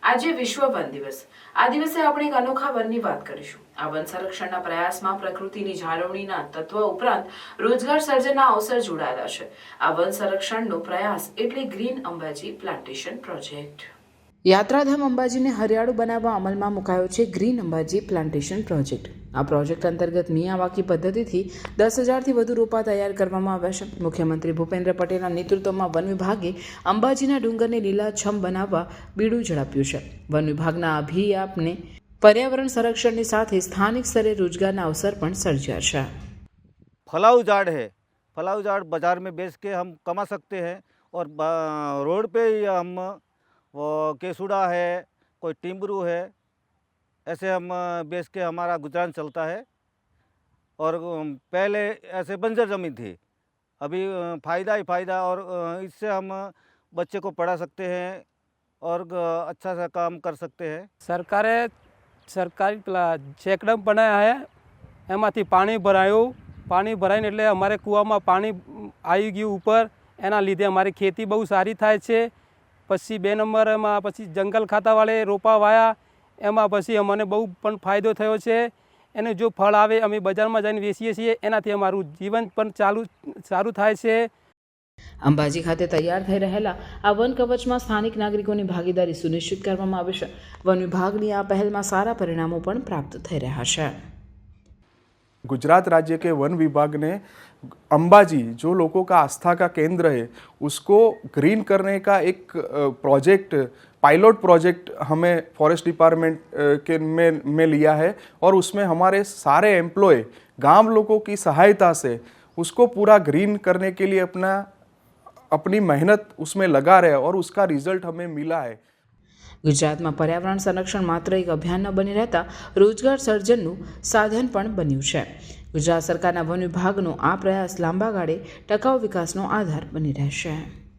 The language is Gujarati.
આજે વિશ્વ વન દિવસ। આ દિવસે આપણે એક અનોખા વનની વાત કરીશું। આ વન સંરક્ષણના પ્રયાસમાં પ્રકૃતિની જાળવણીના તત્વ ઉપરાંત રોજગાર સર્જનના અવસર જોડાયેલા છે। આ વન સંરક્ષણનો પ્રયાસ એટલે ગ્રીન અંબાજી પ્લાન્ટેશન પ્રોજેક્ટ। યાત્રાધામ અંબાજીને હરિયાળું બનાવવા અમલમાં મુકાયો છે ગ્રીન અંબાજી પ્લાન્ટેશન પ્રોજેક્ટ। આ પ્રોજેક્ટ અંતર્ગત મિયાવાકી પદ્ધતિથી 10,000થી વધુ રોપા તૈયાર કરવામાં આવ્યા છે। મુખ્યમંત્રી ભૂપેન્દ્ર પટેલના નેતૃત્વમાં વન વિભાગે અંબાજીના ડુંગરને લીલાછમ બનાવવા બીડું ઝડપ્યું છે। વન વિભાગના અભિયાનને पर्यावरण संरक्षण के साथ ही स्थानिक स्तर रोजगार अवसर पण सर्जा है। फलाऊ झाड़ है, फलाऊ झाड़ बाज़ार में बेच के हम कमा सकते हैं और रोड पे ही हम वो केसुड़ा है, कोई टिम्बरू है, ऐसे हम बेच के हमारा गुजरान चलता है। और पहले ऐसे बंजर ज़मीन थी, अभी फ़ायदा ही फ़ायदा और इससे हम बच्चे को पढ़ा सकते हैं और अच्छा सा काम कर सकते हैं। सरकारी પેલા ચેકડેમ બનાવ્યા છે, એમાંથી પાણી ભરાયું। પાણી ભરાઈને એટલે અમારે કૂવામાં પાણી આવી ગયું ઉપર, એના લીધે અમારી ખેતી બહુ સારી થાય છે। પછી 2 નંબરમાં પછી જંગલ ખાતાવાળે રોપા વાયા, એમાં પછી અમને બહુ પણ ફાયદો થયો છે। એને જો ફળ આવે અમે બજારમાં જઈને વેચીએ છીએ, એનાથી અમારું જીવન પણ સારું થાય છે। અંબાજી ખાતે તૈયાર થઈ રહેલા આ વન કવચમાં સ્થાનિક નાગરિકોની ભાગીદારી સુનિશ્ચિત કરવામાં આવી છે। વન વિભાગની આ પહેલમાં સારા પરિણામો પણ પ્રાપ્ત થઈ રહ્યા છે। गुजरात राज्य के वन विभाग ने अंबाजी जो लोगों का आस्था का केंद्र है उसको ग्रीन करने का एक प्रोजेक्ट, पायलट प्रोजेक्ट हमें फॉरेस्ट डिपार्टमेंट के में लिया है और उसमें हमारे सारे एम्प्लॉय गांव लोगों की सहायता से उसको पूरा ग्रीन करने के लिए अपनी मेहनत उसमें लगा रहे और उसका रिजल्ट हमें मिला है। गुजरात में पर्यावरण संरक्षण मात्र एक अभियान न बनी रहता रोजगार सर्जनનું સાધન પણ બન્યું છે। ગુજરાત સરકારના વન વિભાગનો આ પ્રયાસ લાંબા ગાળે ટકાઉ વિકાસનો આધાર બની રહેશે।